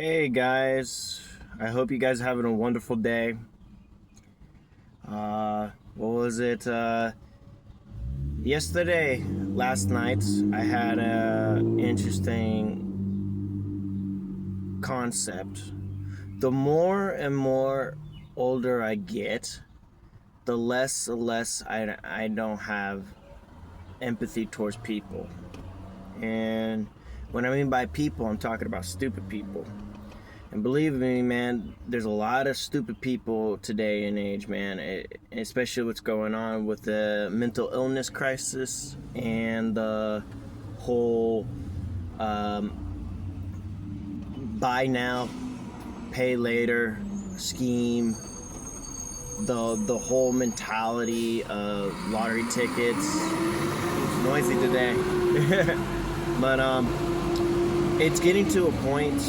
Hey guys, I hope you guys are having a wonderful day. What was it? Last night, I had a interesting concept. The more and more older I get, the less I don't have empathy towards people. And what I mean by people, I'm talking about stupid people. And believe me, man, there's a lot of stupid people today and age, man. Especially what's going on with the mental illness crisis and the whole buy now, pay later scheme. The whole mentality of lottery tickets. It's noisy today, but it's getting to a point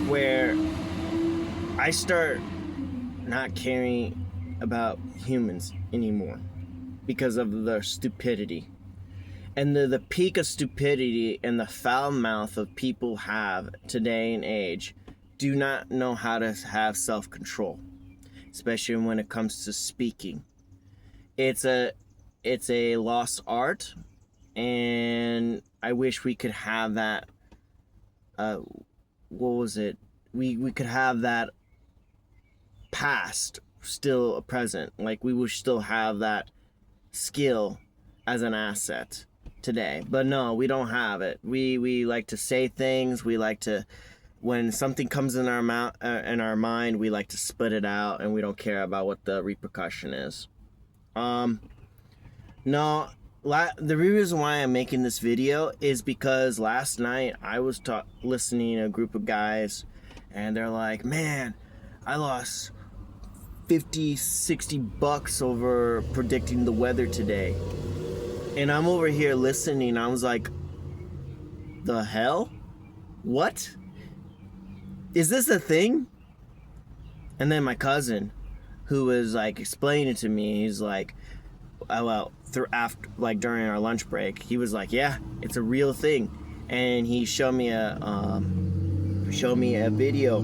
where I start not caring about humans anymore because of their stupidity. And the peak of stupidity and the foul mouth of people have today and age do not know how to have self-control, especially when it comes to speaking. It's a lost art, and I wish we could have that what was it? We could have that past still present. Like we would still have that skill as an asset today. But no, we don't have it. We like to say things. We like to, when something comes in our mouth, in our mind, we like to spit it out, and we don't care about what the repercussion is. No, the reason why I'm making this video is because last night I was listening to a group of guys, and they're like, man, I lost 50, 60 bucks over predicting the weather today. And I'm over here listening. I was like, the hell? What? Is this a thing? And then my cousin, who was like explaining to me, he's like, during our lunch break, he was like, yeah, it's a real thing. And he showed me a video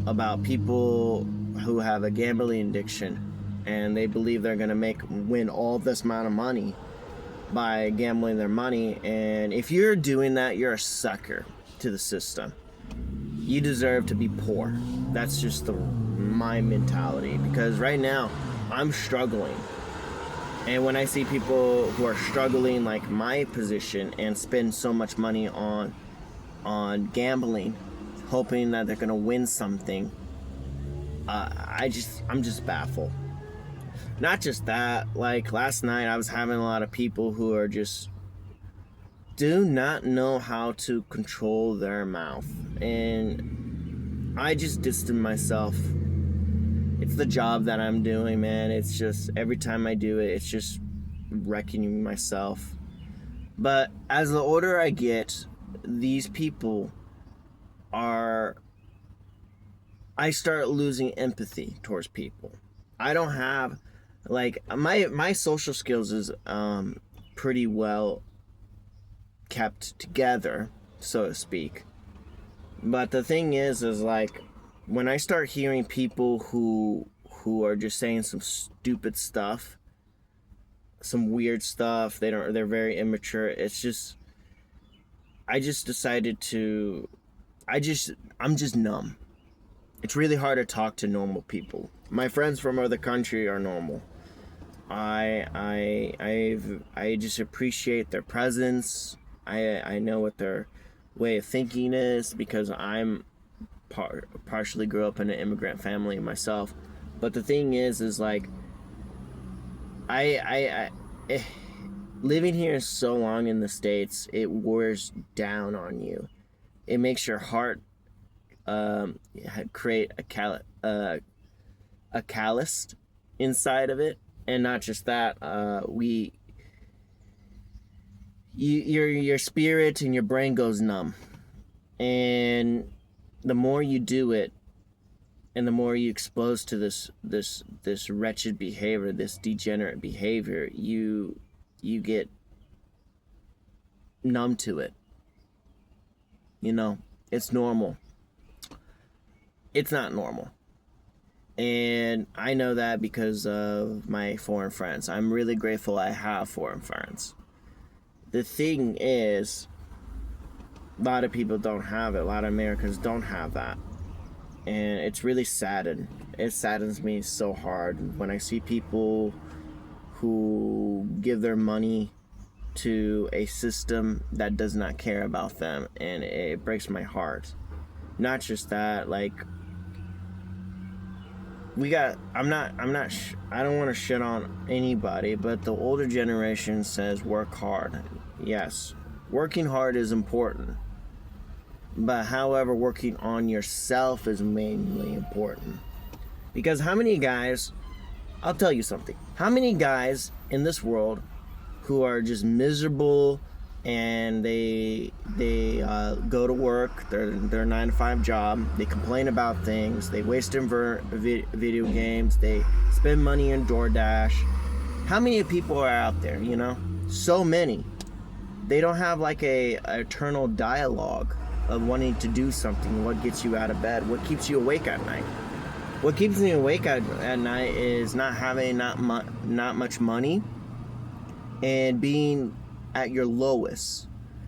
about people who have a gambling addiction, and they believe they're gonna win all this amount of money by gambling their money. And if you're doing that, you're a sucker to the system. You deserve to be poor. That's just my mentality, because right now I'm struggling. And when I see people who are struggling like my position and spend so much money on gambling, hoping that they're gonna win something, I'm just baffled. Not just that, like last night I was having a lot of people who are just do not know how to control their mouth, and I just distanced myself. It's the job that I'm doing, man. It's just every time I do it, it's just wrecking myself. But as the older I get, these people I start losing empathy towards people. I don't have, like, my social skills is pretty well kept together, so to speak. But the thing is like, when I start hearing people who are just saying some stupid stuff, some weird stuff, they're very immature. It's just, I just decided to, I'm just numb. It's really hard to talk to normal people. My friends from other country are normal. I just appreciate their presence. I know what their way of thinking is, because I'm partially grew up in an immigrant family myself. But the thing is like, living here so long in the States, it wears down on you. It makes your heart create a callus inside of it. And not just that, your spirit and your brain goes numb. And the more you do it, and the more you expose to this wretched behavior, this degenerate behavior, you get numb to it. You know, it's normal. It's not normal. And I know that because of my foreign friends. I'm really grateful I have foreign friends. The thing is, a lot of people don't have it. A lot of Americans don't have that. And it's really saddened. It saddens me so hard when I see people who give their money to a system that does not care about them, and it breaks my heart. Not just that, like, I don't want to shit on anybody, but the older generation says work hard. Yes, working hard is important, but however, working on yourself is mainly important. Because how many guys, I'll tell you something, how many guys in this world who are just miserable and they go to work, their 9-to-5 job, they complain about things, they waste in video games, they spend money in DoorDash. How many people are out there, you know? So many. They don't have like a eternal dialogue of wanting to do something. What gets you out of bed? What keeps you awake at night? What keeps me awake at night is not having not much money and being at your lowest.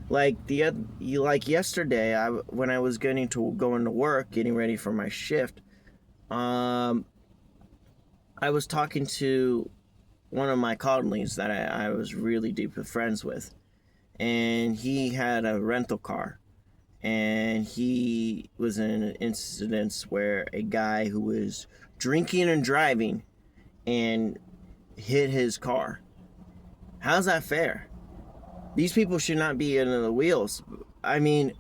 Like yesterday, when I was going to work, getting ready for my shift, I was talking to one of my colleagues that I was really deep friends with, and he had a rental car, and he was in an incident where a guy who was drinking and driving and hit his car. How's that fair? These people should not be in the wheels. I mean,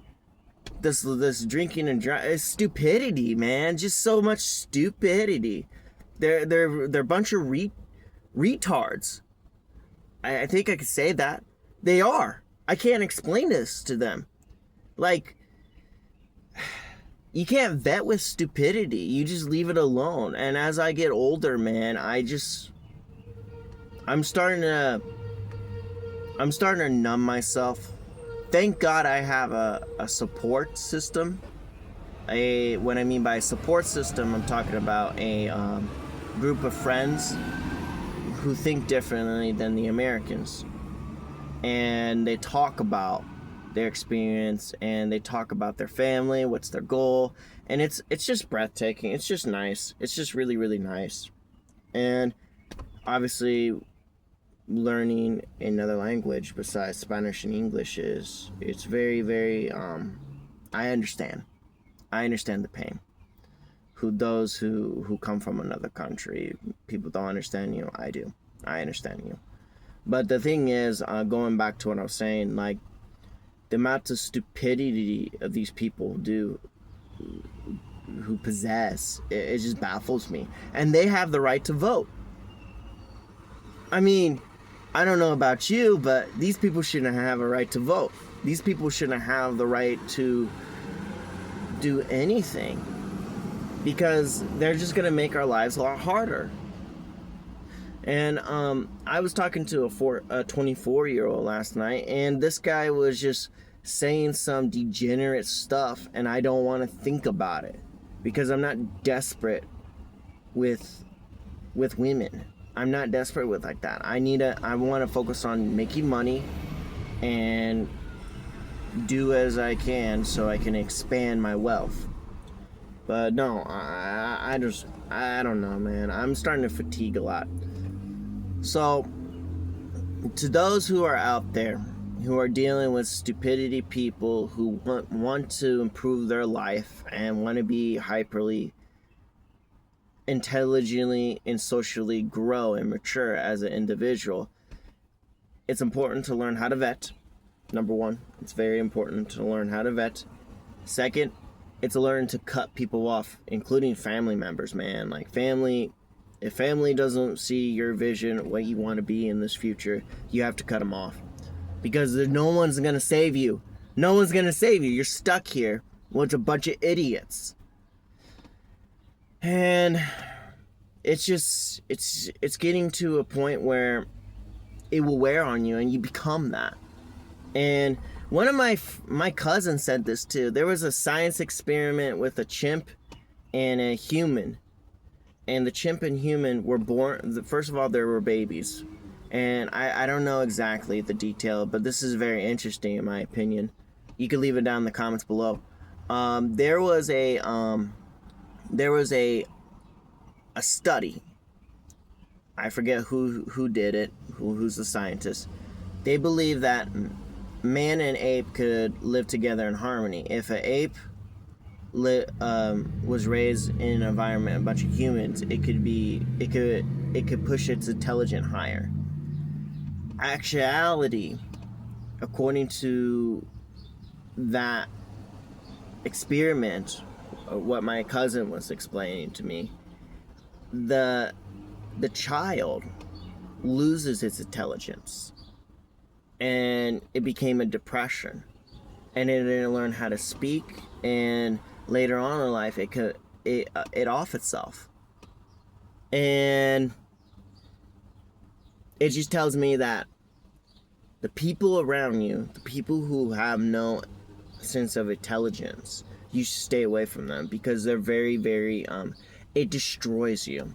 this drinking and driving is stupidity, man. Just so much stupidity. They're a bunch of retards. I think I could say that. They are. I can't explain this to them. Like, you can't vet with stupidity. You just leave it alone. And as I get older, man, I'm starting to numb myself. Thank God I have a support system. What I mean by support system, I'm talking about a group of friends who think differently than the Americans. And they talk about their experience, and they talk about their family, what's their goal, and it's just breathtaking. It's just nice. It's just really, really nice. And obviously, learning another language besides Spanish and English it's very, very I understand the pain. Those who come from another country, people don't understand you. I understand you. But the thing is, going back to what I was saying, like, the amount of stupidity of these people who possess, it just baffles me. And they have the right to vote. I mean, I don't know about you, but these people shouldn't have a right to vote. These people shouldn't have the right to do anything, because they're just going to make our lives a lot harder. And I was talking to a 24-year-old last night, and this guy was just saying some degenerate stuff, and I don't want to think about it because I'm not desperate with women. I'm not desperate with like that. I want to focus on making money and do as I can so I can expand my wealth. But no, I don't know, man. I'm starting to fatigue a lot. So, to those who are out there, who are dealing with stupidity people who want to improve their life and want to be intelligently and socially grow and mature as an individual, it's important to learn how to vet. Number one, it's very important to learn how to vet. Second, it's learn to cut people off, including family members, man. Like, if family doesn't see your vision, what you want to be in this future, you have to cut them off. Because no one's going to save you. No one's going to save you. You're stuck here with a bunch of idiots. And it's getting to a point where it will wear on you and you become that. And one of my cousins said this too. There was a science experiment with a chimp, and a human. And the chimp and human were born, first of all, there were babies. And I don't know exactly the detail, but this is very interesting in my opinion. You can leave it down in the comments below. There was a study. I forget who did it, who's the scientist. They believe that man and ape could live together in harmony. If an ape was raised in an environment, a bunch of humans, it could push its intelligence higher. Actuality, according to that experiment, what my cousin was explaining to me, the child loses its intelligence, and it became a depression, and it didn't learn how to speak, and later on in life it off itself. And it just tells me that the people around you, the people who have no sense of intelligence, you should stay away from them, because they're very, very it destroys you.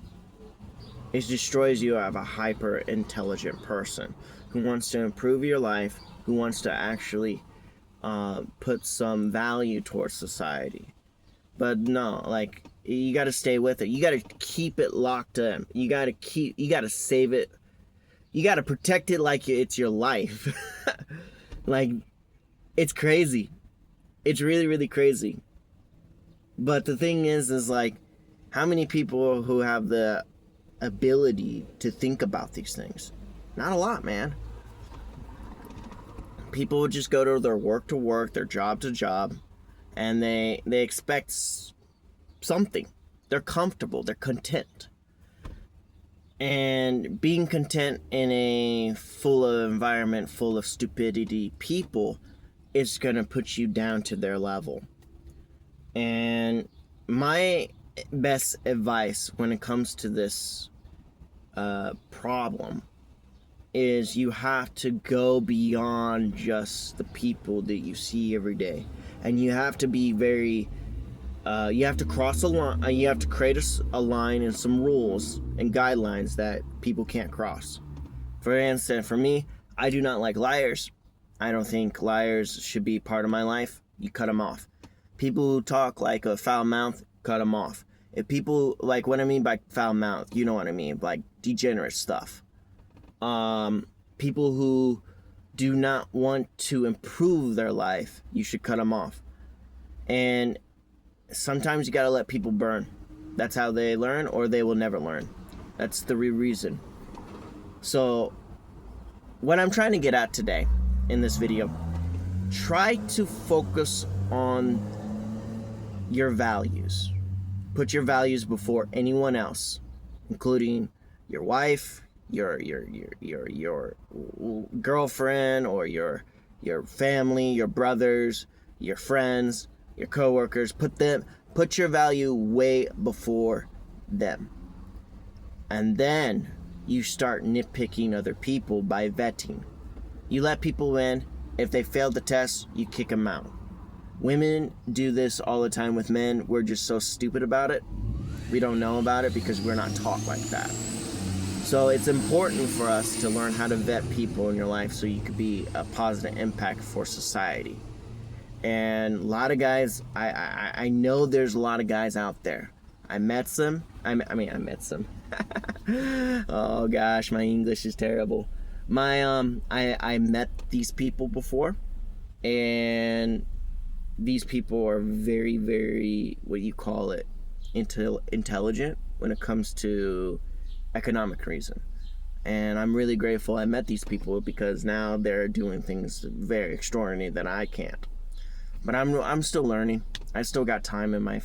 It destroys you as a hyper intelligent person who wants to improve your life, who wants to actually put some value towards society. But no, like, you got to stay with it. You got to keep it locked in. You got to save it. You got to protect it like it's your life. Like, it's crazy. It's really, really crazy. But the thing is like, how many people who have the ability to think about these things? Not a lot, man. People just go to their work to work, their job to job, and they expect something. They're comfortable, they're content. And being content in a environment full of stupidity people is going to put you down to their level. And my best advice when it comes to this problem is you have to go beyond just the people that you see every day, and you have to be very you have to cross a line. You have to create a line and some rules and guidelines that people can't cross. For instance, for me, I do not like liars. I don't think liars should be part of my life. You cut them off. People who talk like a foul mouth, cut them off. If people, like, what I mean by foul mouth, you know what I mean, like degenerate stuff. People who do not want to improve their life, you should cut them off. And sometimes you gotta let people burn. That's how they learn, or they will never learn. That's the reason. So, what I'm trying to get at today in this video, try to focus on your values. Put your values before anyone else, including your wife, your girlfriend, or your family, your brothers, your friends, your coworkers. Put your value way before them. And then you start nitpicking other people by vetting. You let people in. If they fail the test, you kick them out. Women do this all the time with men. We're just so stupid about it. We don't know about it because we're not taught like that. So it's important for us to learn how to vet people in your life so you could be a positive impact for society. And a lot of guys, I know there's a lot of guys out there. I met some. I met some. Oh gosh, my English is terrible. I met these people before, and these people are very, very, what you call it, intelligent when it comes to economic reason. And I'm really grateful I met these people, because now they're doing things very extraordinary that I can't. But I'm still learning. I still got time in my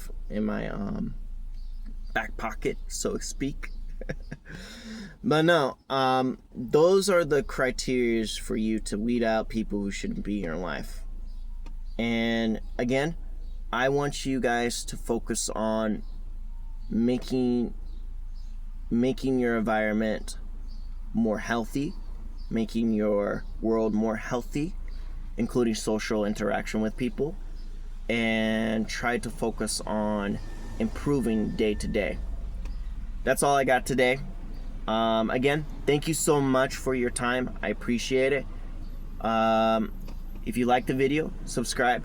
back pocket, so to speak. But no, those are the criteria for you to weed out people who shouldn't be in your life. And again, I want you guys to focus on making your environment more healthy, making your world more healthy, including social interaction with people, and try to focus on improving day to day. That's all I got today. Again, thank you so much for your time. I appreciate it. If you like the video, subscribe.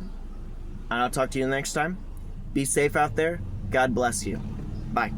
And I'll talk to you next time. Be safe out there. God bless you. Bye.